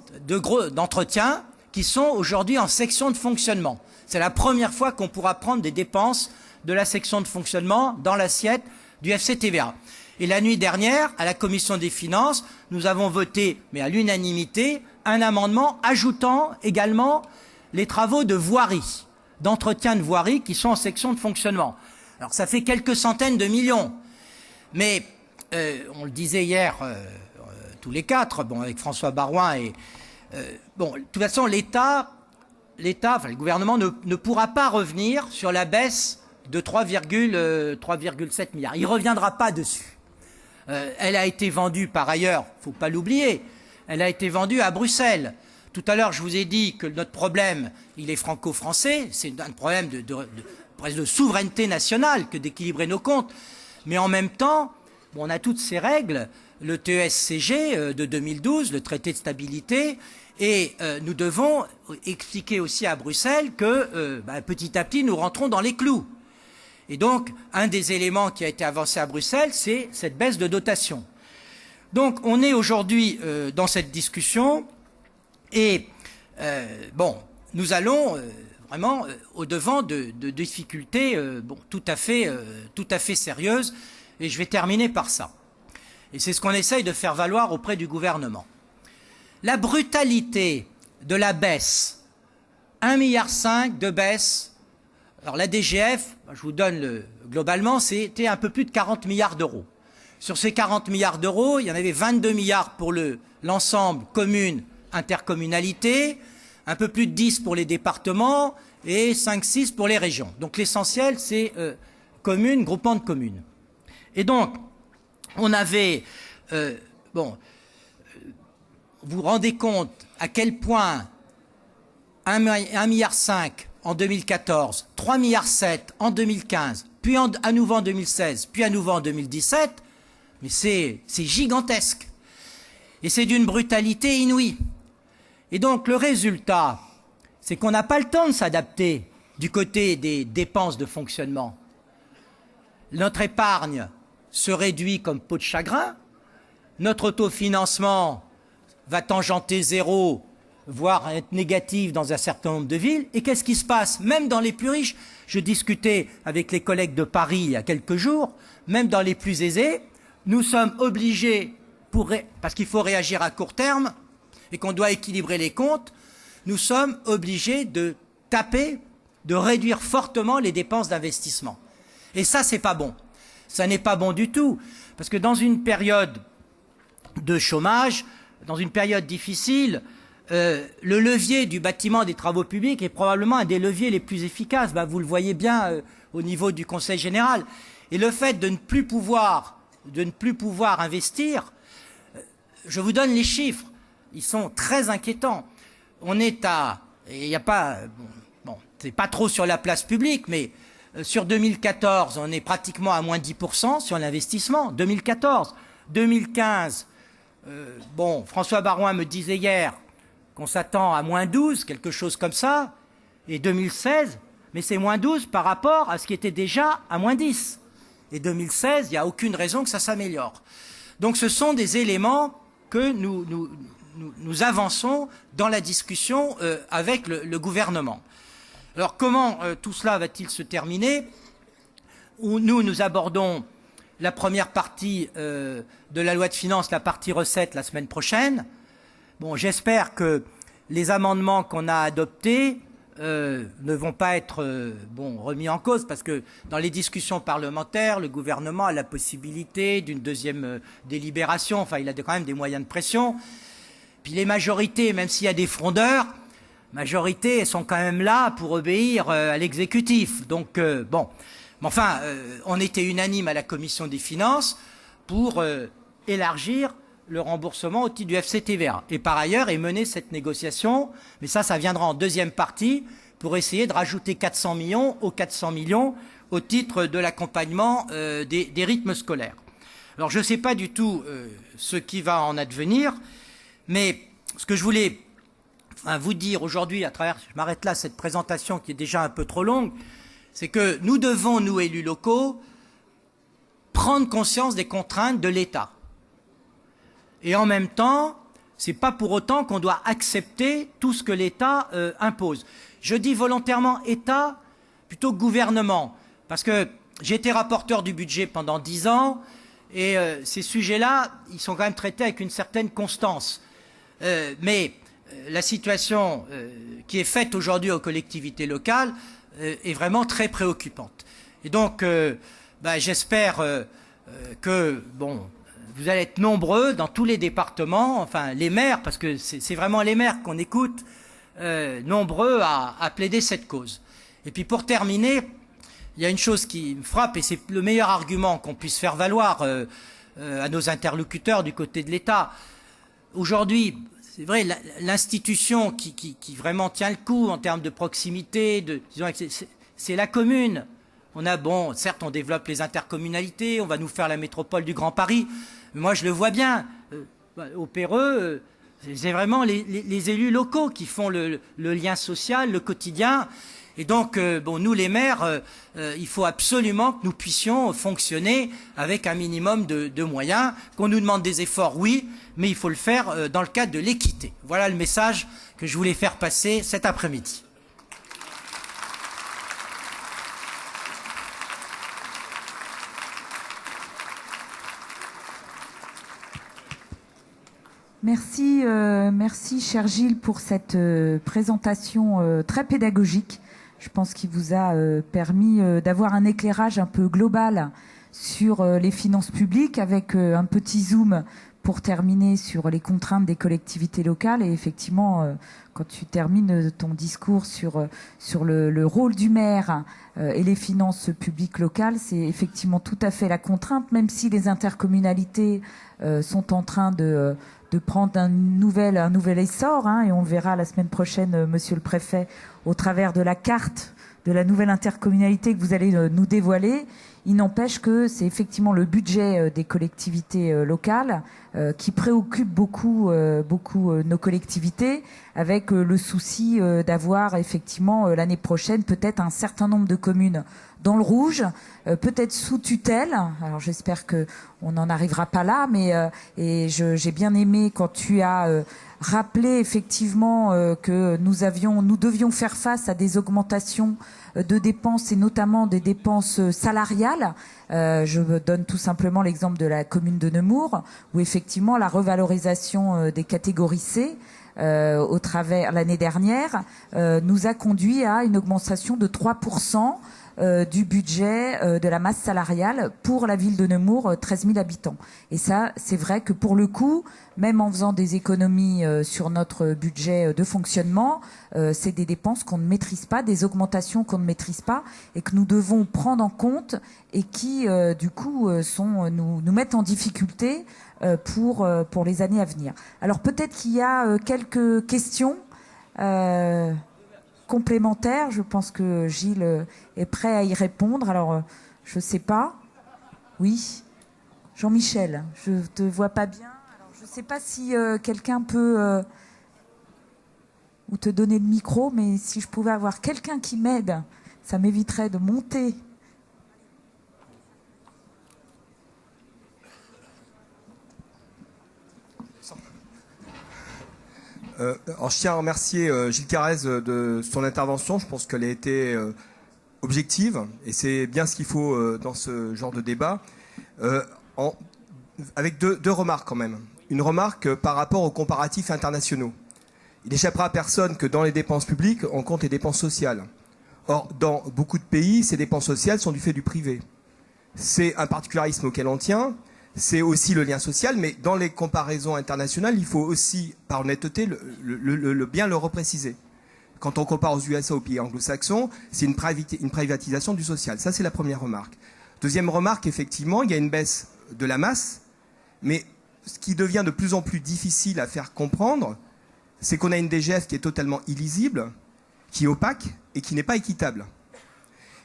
d'entretien qui sont aujourd'hui en section de fonctionnement. C'est la première fois qu'on pourra prendre des dépenses de la section de fonctionnement dans l'assiette du FCTVA. Et la nuit dernière, à la Commission des finances, nous avons voté, mais à l'unanimité, un amendement ajoutant également les travaux de voirie. d'entretien de voirie qui sont en section de fonctionnement. Alors ça fait quelques centaines de millions, mais on le disait hier tous les quatre, bon, avec François Baroin, et bon, de toute façon l'État, enfin, le gouvernement ne pourra pas revenir sur la baisse de 3,7 milliards. Il ne reviendra pas dessus. Elle a été vendue par ailleurs, il ne faut pas l'oublier, elle a été vendue à Bruxelles. Tout à l'heure, je vous ai dit que notre problème, il est franco-français, c'est un problème presque de souveraineté nationale que d'équilibrer nos comptes. Mais en même temps, bon, on a toutes ces règles, le TSCG de 2012, le traité de stabilité, et nous devons expliquer aussi à Bruxelles que petit à petit, nous rentrons dans les clous. Et donc, un des éléments qui a été avancé à Bruxelles, c'est cette baisse de dotation. Donc, on est aujourd'hui dans cette discussion et, bon, nous allons vraiment au-devant de difficultés tout à fait sérieuses. Et je vais terminer par ça. Et c'est ce qu'on essaye de faire valoir auprès du gouvernement. La brutalité de la baisse, 1,5 milliard de baisse. Alors la DGF, je vous donne globalement, c'était un peu plus de 40 milliards d'euros. Sur ces 40 milliards d'euros, il y en avait 22 milliards pour l'ensemble communes, intercommunalités, un peu plus de 10 pour les départements et 5-6 pour les régions. Donc l'essentiel, c'est communes, groupements de communes. Et donc, on avait, vous vous rendez compte à quel point 1,5 milliard en 2014, 3,7 milliards en 2015, puis à nouveau en 2016, puis à nouveau en 2017, mais c'est gigantesque. Et c'est d'une brutalité inouïe. Et donc le résultat, c'est qu'on n'a pas le temps de s'adapter du côté des dépenses de fonctionnement. Notre épargne se réduit comme peau de chagrin, notre autofinancement va tangenter zéro, voire être négatif dans un certain nombre de villes. Et qu'est-ce qui se passe? Même dans les plus riches, je discutais avec les collègues de Paris il y a quelques jours, même dans les plus aisés, nous sommes obligés, parce qu'il faut réagir à court terme et qu'on doit équilibrer les comptes, nous sommes obligés de réduire fortement les dépenses d'investissement. Et ça, c'est pas bon. Ça n'est pas bon du tout, parce que dans une période de chômage, dans une période difficile, le levier du bâtiment des travaux publics est probablement un des leviers les plus efficaces. Vous le voyez bien au niveau du Conseil général. Et le fait de ne plus pouvoir investir, je vous donne les chiffres, ils sont très inquiétants. On est il n'y a pas, bon, c'est pas trop sur la place publique, mais sur 2014, on est pratiquement à moins 10% sur l'investissement. 2014, 2015, François Baroin me disait hier qu'on s'attend à moins 12, quelque chose comme ça, et 2016, mais c'est moins 12 par rapport à ce qui était déjà à moins 10. Et 2016, il n'y a aucune raison que ça s'améliore. Donc ce sont des éléments que nous avançons dans la discussion avec le gouvernement. Alors comment tout cela va-t-il se terminer? Nous abordons la première partie de la loi de finances, la partie recettes, la semaine prochaine. Bon, j'espère que les amendements qu'on a adoptés ne vont pas être remis en cause, parce que dans les discussions parlementaires, le gouvernement a la possibilité d'une deuxième délibération, enfin il a quand même des moyens de pression. Puis les majorités, même s'il y a des frondeurs, majorités, elles sont quand même là pour obéir à l'exécutif. Donc bon, mais enfin, on était unanime à la commission des finances pour élargir le remboursement au titre du FCTVA. Et par ailleurs, est menée cette négociation, mais ça viendra en deuxième partie, pour essayer de rajouter 400 millions aux 400 millions au titre de l'accompagnement des rythmes scolaires. Alors je ne sais pas du tout ce qui va en advenir, mais ce que je voulais vous dire aujourd'hui, à travers, je m'arrête là, cette présentation qui est déjà un peu trop longue, c'est que nous devons, nous élus locaux, prendre conscience des contraintes de l'État. Et en même temps, ce n'est pas pour autant qu'on doit accepter tout ce que l'État impose. Je dis volontairement État plutôt que gouvernement, parce que j'ai été rapporteur du budget pendant 10 ans, et ces sujets-là, ils sont quand même traités avec une certaine constance. Mais la situation qui est faite aujourd'hui aux collectivités locales est vraiment très préoccupante. Et donc, j'espère que, vous allez être nombreux dans tous les départements, enfin les maires, parce que c'est vraiment les maires qu'on écoute, nombreux à plaider cette cause. Et puis pour terminer, il y a une chose qui me frappe, et c'est le meilleur argument qu'on puisse faire valoir à nos interlocuteurs du côté de l'État. Aujourd'hui, c'est vrai, l'institution qui vraiment tient le coup en termes de proximité, c'est la commune. On a, certes, on développe les intercommunalités, on va nous faire la métropole du Grand Paris. Mais moi, je le vois bien. Au Péreux, c'est vraiment les élus locaux qui font le lien social, le quotidien. Et donc, nous, les maires, il faut absolument que nous puissions fonctionner avec un minimum de moyens. Qu'on nous demande des efforts, oui, mais il faut le faire dans le cadre de l'équité. Voilà le message que je voulais faire passer cet après-midi. Merci cher Gilles pour cette présentation très pédagogique. Je pense qu'il vous a permis d'avoir un éclairage un peu global sur les finances publiques avec un petit zoom pour terminer sur les contraintes des collectivités locales. Et effectivement, quand tu termines ton discours sur le rôle du maire et les finances publiques locales, c'est effectivement tout à fait la contrainte, même si les intercommunalités sont en train de prendre un nouvel essor, et on le verra la semaine prochaine, monsieur le préfet, au travers de la carte de la nouvelle intercommunalité que vous allez nous dévoiler. Il n'empêche que c'est effectivement le budget des collectivités locales qui préoccupe beaucoup nos collectivités, avec le souci d'avoir effectivement l'année prochaine peut-être un certain nombre de communes dans le rouge, peut-être sous tutelle. Alors j'espère que on n'en arrivera pas là, mais j'ai bien aimé quand tu as rappelé effectivement que nous devions faire face à des augmentations de dépenses, et notamment des dépenses salariales. Je donne tout simplement l'exemple de la commune de Nemours, où effectivement la revalorisation des catégories C au travers l'année dernière nous a conduit à une augmentation de 3% du budget de la masse salariale pour la ville de Nemours, 13 000 habitants. Et ça, c'est vrai que pour le coup, même en faisant des économies sur notre budget de fonctionnement, c'est des dépenses qu'on ne maîtrise pas, des augmentations qu'on ne maîtrise pas et que nous devons prendre en compte, et qui, du coup, nous mettent en difficulté pour les années à venir. Alors peut-être qu'il y a quelques questions complémentaires. Je pense que Gilles est prêt à y répondre. Alors, je ne sais pas. Oui, Jean-Michel, je ne te vois pas bien. Alors, je ne sais pas si quelqu'un peut ou te donner le micro, mais si je pouvais avoir quelqu'un qui m'aide, ça m'éviterait de monter. Alors, je tiens à remercier Gilles Carrez de son intervention. Je pense qu'elle a été objective, et c'est bien ce qu'il faut dans ce genre de débat. Avec deux remarques quand même. Une remarque par rapport aux comparatifs internationaux. Il n'échappera à personne que dans les dépenses publiques, on compte les dépenses sociales. Or, dans beaucoup de pays, ces dépenses sociales sont du fait du privé. C'est un particularisme auquel on tient. C'est aussi le lien social, mais dans les comparaisons internationales, il faut aussi, par honnêteté, bien le repréciser. Quand on compare aux USA, aux pays anglo-saxons, c'est une privatisation du social. Ça, c'est la première remarque. Deuxième remarque, effectivement, il y a une baisse de la masse, mais ce qui devient de plus en plus difficile à faire comprendre, c'est qu'on a une DGF qui est totalement illisible, qui est opaque et qui n'est pas équitable.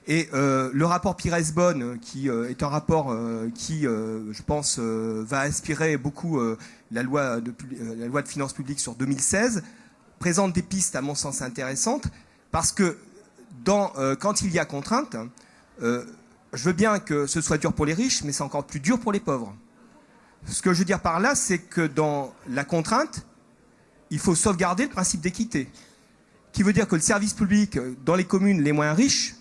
Et le rapport Pires-Beaune, qui est un rapport qui, je pense, va inspirer beaucoup la loi de finances publiques sur 2016, présente des pistes, à mon sens, intéressantes, parce que quand il y a contrainte, je veux bien que ce soit dur pour les riches, mais c'est encore plus dur pour les pauvres. Ce que je veux dire par là, c'est que dans la contrainte, il faut sauvegarder le principe d'équité, qui veut dire que le service public dans les communes les moins riches,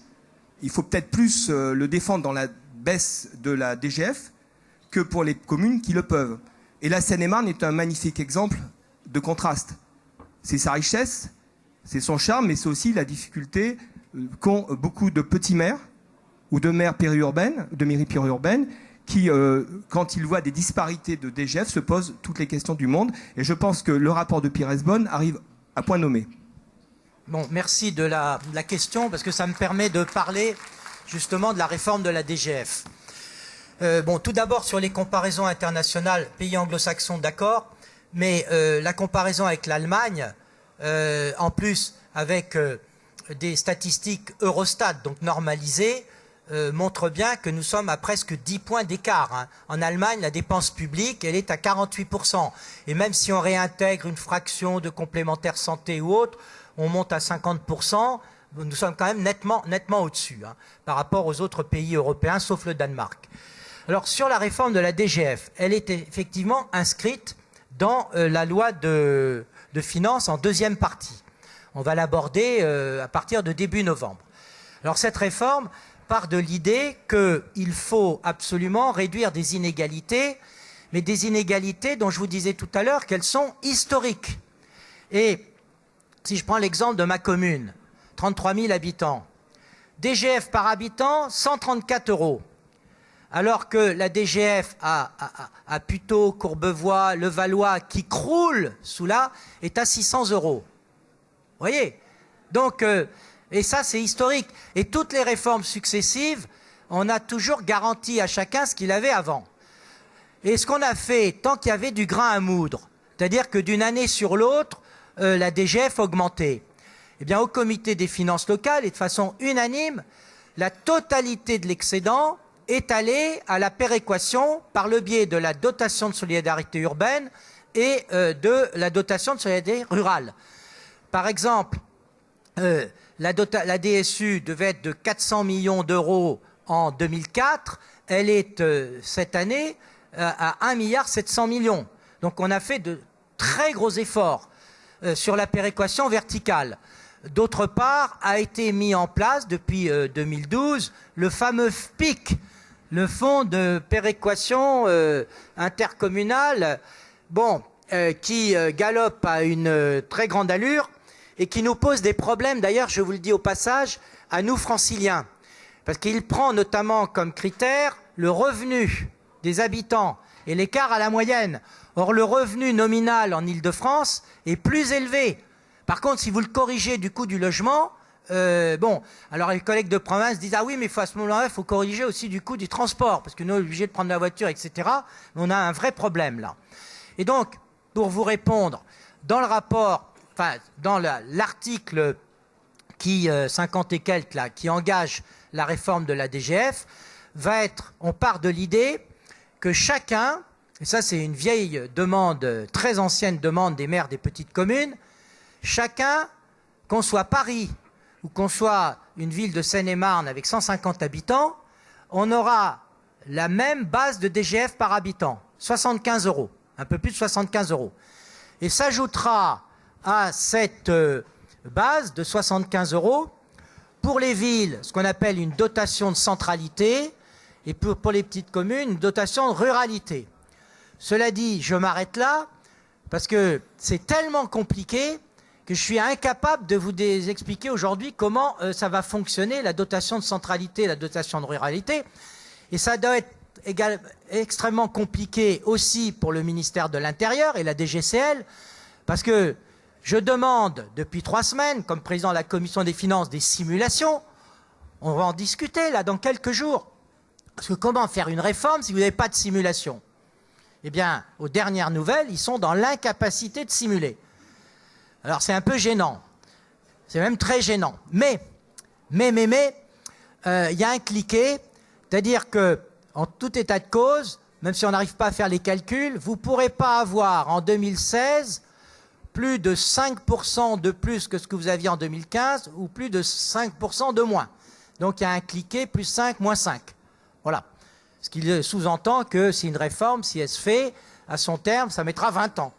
il faut peut-être plus le défendre dans la baisse de la DGF que pour les communes qui le peuvent. Et la Seine-et-Marne est un magnifique exemple de contraste. C'est sa richesse, c'est son charme, mais c'est aussi la difficulté qu'ont beaucoup de petits maires ou de maires périurbaines, de mairies périurbaines, qui, quand ils voient des disparités de DGF, se posent toutes les questions du monde. Et je pense que le rapport de Pires-Beaune arrive à point nommé. Bon, merci de la question, parce que ça me permet de parler justement de la réforme de la DGF. Bon, tout d'abord, sur les comparaisons internationales, pays anglo-saxons, d'accord, mais la comparaison avec l'Allemagne, en plus avec des statistiques Eurostat, donc normalisées, montre bien que nous sommes à presque 10 points d'écart. Hein. En Allemagne, la dépense publique, elle est à 48%. Et même si on réintègre une fraction de complémentaire santé ou autre, on monte à 50%. Nous sommes quand même nettement au-dessus hein, par rapport aux autres pays européens, sauf le Danemark. Alors, sur la réforme de la DGF, elle est effectivement inscrite dans la loi de finances en deuxième partie. On va l'aborder à partir de début novembre. Alors, cette réforme part de l'idée qu'il faut absolument réduire des inégalités, mais des inégalités dont je vous disais tout à l'heure qu'elles sont historiques. Et si je prends l'exemple de ma commune, 33 000 habitants, DGF par habitant, 134 €. Alors que la DGF à Puteaux, Courbevoie, Levallois, qui croule sous là, est à 600 €. Vous voyez? Donc, et ça, c'est historique. Et toutes les réformes successives, on a toujours garanti à chacun ce qu'il avait avant. Et ce qu'on a fait, tant qu'il y avait du grain à moudre, c'est-à-dire que d'une année sur l'autre, la DGF augmentait, eh bien, au comité des finances locales, et de façon unanime, la totalité de l'excédent est allée à la péréquation par le biais de la dotation de solidarité urbaine et de la dotation de solidarité rurale. Par exemple, la DSU devait être de 400 millions d'euros en 2004. Elle est cette année à 1,7 milliard. Donc on a fait de très gros efforts sur la péréquation verticale. D'autre part, a été mis en place depuis 2012 le fameux FPIC, le fonds de péréquation intercommunale, bon, qui galope à une très grande allure et qui nous pose des problèmes, d'ailleurs, je vous le dis au passage, à nous franciliens. Parce qu'il prend notamment comme critère le revenu des habitants et l'écart à la moyenne. Or, le revenu nominal en Île-de-France est plus élevé. Par contre, si vous le corrigez du coût du logement, bon, alors les collègues de province disent « Ah oui, mais à ce moment-là, il faut corriger aussi du coût du transport, parce que nous, on est obligés de prendre la voiture, etc. » Mais on a un vrai problème, là. Et donc, pour vous répondre, dans le rapport, enfin, dans l'article qui, 50 et quelques, là, qui engage la réforme de la DGF, va être, on part de l'idée que chacun, et ça c'est une vieille demande, très ancienne demande des maires des petites communes, chacun, qu'on soit Paris ou qu'on soit une ville de Seine-et-Marne avec 150 habitants, on aura la même base de DGF par habitant, 75 €, un peu plus de 75 €. Et s'ajoutera à cette base de 75 € pour les villes, ce qu'on appelle une dotation de centralité, et pour les petites communes, une dotation de ruralité. Cela dit, je m'arrête là, parce que c'est tellement compliqué que je suis incapable de vous expliquer aujourd'hui comment ça va fonctionner, la dotation de centralité, la dotation de ruralité. Et ça doit être extrêmement compliqué aussi pour le ministère de l'Intérieur et la DGCL, parce que je demande depuis 3 semaines, comme président de la commission des finances, des simulations. On va en discuter là dans quelques jours. Parce que comment faire une réforme si vous n'avez pas de simulation? Eh bien, aux dernières nouvelles, ils sont dans l'incapacité de simuler. Alors c'est un peu gênant. C'est même très gênant. Mais, il y a un cliquet, c'est-à-dire que, en tout état de cause, même si on n'arrive pas à faire les calculs, vous ne pourrez pas avoir en 2016 plus de 5% de plus que ce que vous aviez en 2015 ou plus de 5% de moins. Donc il y a un cliquet plus 5, moins 5. Voilà. Ce qui sous-entend que c'est une réforme, si elle se fait, à son terme, ça mettra 20 ans.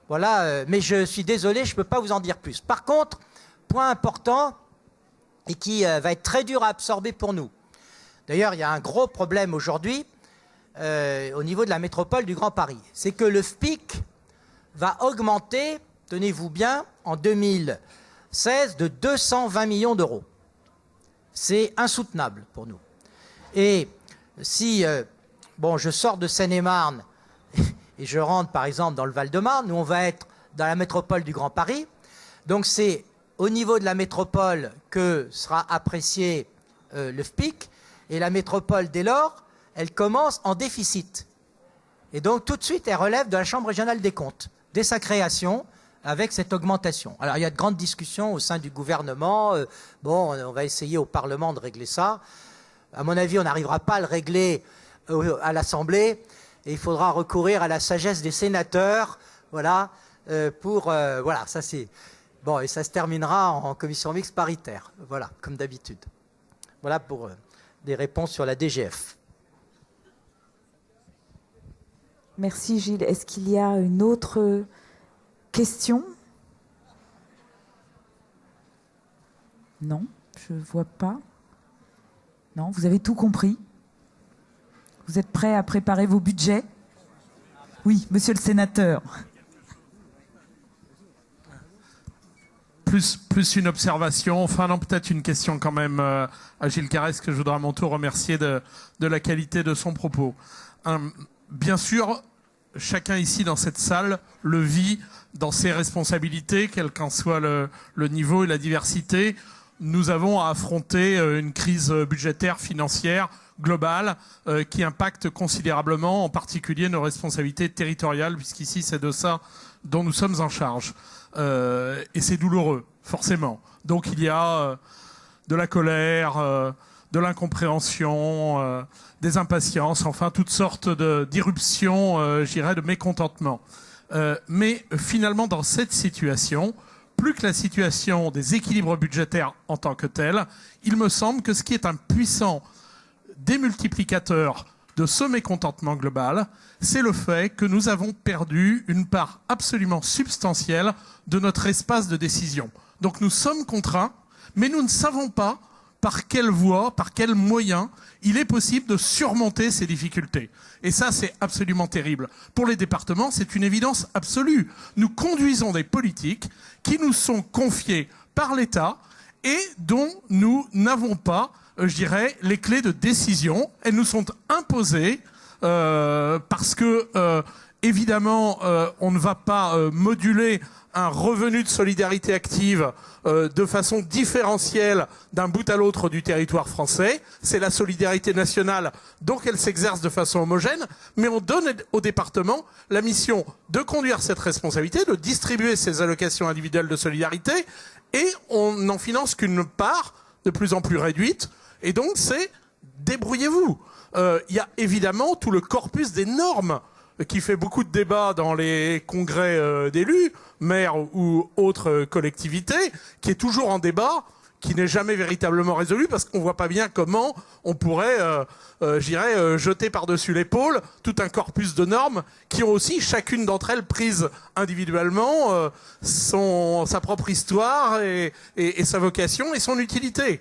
Voilà, mais je suis désolé, je ne peux pas vous en dire plus. Par contre, point important, et qui va être très dur à absorber pour nous. D'ailleurs, il y a un gros problème aujourd'hui au niveau de la métropole du Grand Paris. C'est que le FPIC va augmenter, tenez-vous bien, en 2016 de 220 millions d'euros. c'est insoutenable pour nous. Et si, bon, je sors de Seine-et-Marne et je rentre par exemple dans le Val-de-Marne, où on va être dans la métropole du Grand Paris, donc c'est au niveau de la métropole que sera apprécié le FPIC, et la métropole, dès lors, elle commence en déficit. Et donc tout de suite, elle relève de la Chambre régionale des comptes, dès sa création, avec cette augmentation. Alors il y a de grandes discussions au sein du gouvernement. Bon, on va essayer au Parlement de régler ça. À mon avis, on n'arrivera pas à le régler à l'Assemblée. Et il faudra recourir à la sagesse des sénateurs. Voilà, voilà, ça c'est... Bon, et ça se terminera en commission mixte paritaire. Voilà, comme d'habitude. Voilà pour des réponses sur la DGF. Merci Gilles. Est-ce qu'il y a une autre question? Non, je ne vois pas. Non, vous avez tout compris. Vous êtes prêts à préparer vos budgets? Oui, monsieur le sénateur. Plus une observation, enfin non, peut-être une question quand même à Gilles Carrez, que je voudrais à mon tour remercier de la qualité de son propos. Bien sûr, chacun ici dans cette salle le vit dans ses responsabilités, quel qu'en soit le niveau et la diversité. Nous avons à affronter une crise budgétaire, financière, globale, qui impacte considérablement, en particulier nos responsabilités territoriales, puisqu'ici c'est de ça dont nous sommes en charge. Et c'est douloureux, forcément. Donc il y a de la colère, de l'incompréhension, des impatiences, enfin toutes sortes d'irruptions, je dirais, de mécontentement. Mais finalement, dans cette situation, plus que la situation des équilibres budgétaires en tant que tels, il me semble que ce qui est un puissant démultiplicateur de ce mécontentement global, c'est le fait que nous avons perdu une part absolument substantielle de notre espace de décision. Donc nous sommes contraints, mais nous ne savons pas par quelle voie, par quels moyens il est possible de surmonter ces difficultés. Et ça, c'est absolument terrible. Pour les départements, c'est une évidence absolue. Nous conduisons des politiques qui nous sont confiées par l'État et dont nous n'avons pas, je dirais, les clés de décision. Elles nous sont imposées parce que, évidemment, on ne va pas moduler un revenu de solidarité active de façon différentielle d'un bout à l'autre du territoire français. C'est la solidarité nationale, donc elle s'exerce de façon homogène, mais on donne au département la mission de conduire cette responsabilité, de distribuer ces allocations individuelles de solidarité, et on n'en finance qu'une part de plus en plus réduite, et donc c'est débrouillez-vous. Il y a évidemment tout le corpus des normes qui fait beaucoup de débats dans les congrès d'élus, maires ou autres collectivités, qui est toujours en débat, qui n'est jamais véritablement résolu, parce qu'on voit pas bien comment on pourrait, jeter par-dessus l'épaule tout un corpus de normes qui ont aussi, chacune d'entre elles, prises individuellement, sa propre histoire et sa vocation et son utilité.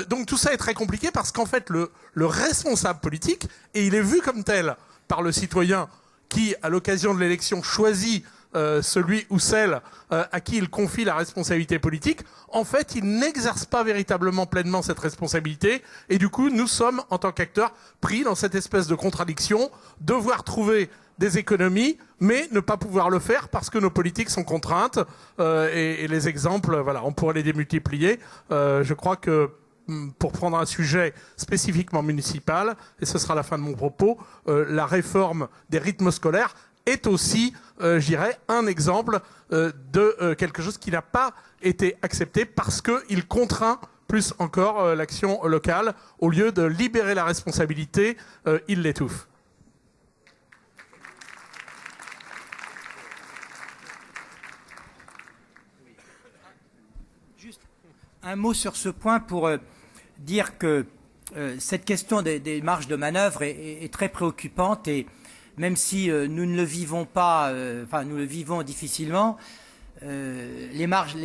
Donc tout ça est très compliqué, parce qu'en fait, le responsable politique, et il est vu comme tel par le citoyen qui, à l'occasion de l'élection, choisit celui ou celle à qui il confie la responsabilité politique, en fait, il n'exerce pas véritablement pleinement cette responsabilité. Et du coup, nous sommes, en tant qu'acteurs, pris dans cette espèce de contradiction, devoir trouver des économies, mais ne pas pouvoir le faire parce que nos politiques sont contraintes. Et les exemples, voilà, on pourrait les démultiplier. Je crois que pour prendre un sujet spécifiquement municipal, et ce sera la fin de mon propos, la réforme des rythmes scolaires est aussi, je dirais, un exemple de quelque chose qui n'a pas été accepté parce qu'il contraint plus encore l'action locale. Au lieu de libérer la responsabilité, il l'étouffe. Juste un mot sur ce point pour dire que cette question des marges de manœuvre est très préoccupante, et même si nous ne le vivons pas, enfin nous le vivons difficilement, les marges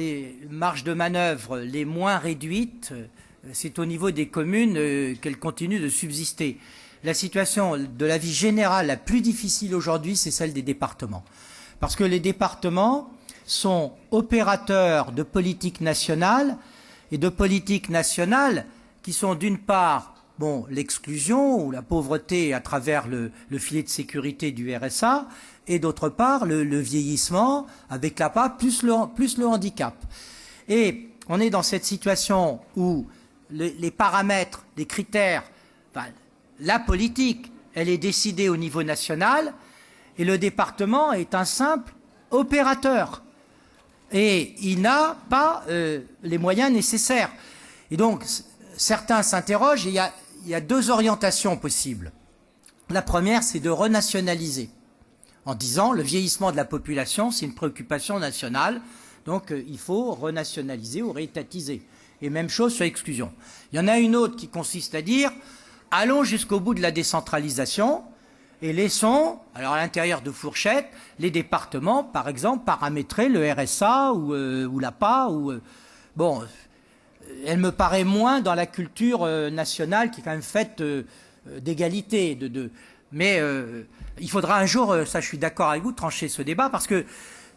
de manœuvre les moins réduites, c'est au niveau des communes qu'elles continuent de subsister. La situation de la vie générale la plus difficile aujourd'hui, c'est celle des départements. Parce que les départements sont opérateurs de politique nationale, et de politique nationale qui sont d'une part l'exclusion ou la pauvreté à travers le filet de sécurité du RSA, et d'autre part le vieillissement avec l'APA plus le handicap. Et on est dans cette situation où les paramètres, les critères, enfin, la politique, elle est décidée au niveau national et le département est un simple opérateur. Et il n'a pas les moyens nécessaires. Et donc, certains s'interrogent, et il y a deux orientations possibles. La première, c'est de renationaliser, en disant le vieillissement de la population, c'est une préoccupation nationale, donc il faut renationaliser ou réétatiser. Et même chose sur l'exclusion. Il y en a une autre qui consiste à dire, allons jusqu'au bout de la décentralisation, et laissons, alors à l'intérieur de fourchettes, les départements, par exemple, paramétrer le RSA ou l'APA. Elle me paraît moins dans la culture nationale qui est quand même faite d'égalité. Mais il faudra un jour, ça je suis d'accord avec vous, trancher ce débat, parce que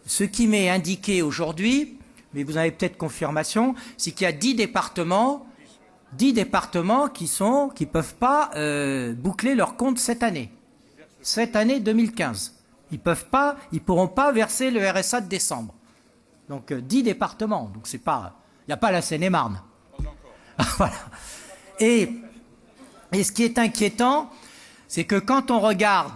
ce qui m'est indiqué aujourd'hui, mais vous avez peut-être confirmation, c'est qu'il y a 10 départements qui ne peuvent pas boucler leur compte cette année 2015. Ils pourront pas verser le RSA de décembre. Donc 10 départements. Donc c'est pas, il n'y a pas la Seine-et-Marne. Voilà. Et ce qui est inquiétant, c'est que quand on regarde,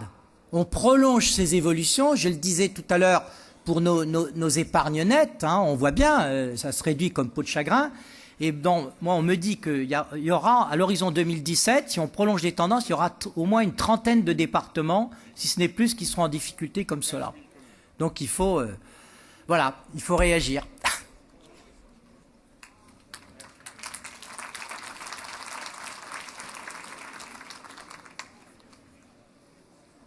on prolonge ces évolutions. Je le disais tout à l'heure pour nos épargnes nettes, on voit bien, ça se réduit comme peau de chagrin. Et moi, on me dit qu'il y aura, à l'horizon 2017, si on prolonge les tendances, il y aura au moins une trentaine de départements, si ce n'est plus, qui seront en difficulté comme cela. Donc il faut, il faut réagir.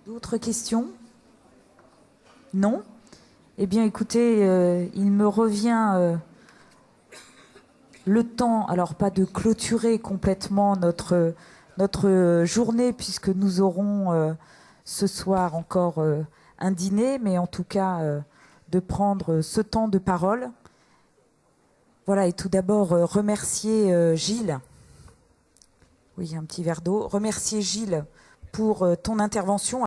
D'autres questions? Non? Eh bien, écoutez, il me revient... le temps, alors pas de clôturer complètement notre journée, puisque nous aurons ce soir encore un dîner, mais en tout cas de prendre ce temps de parole. Voilà, et tout d'abord remercier Gilles. Oui, un petit verre d'eau. Remercier Gilles pour ton intervention.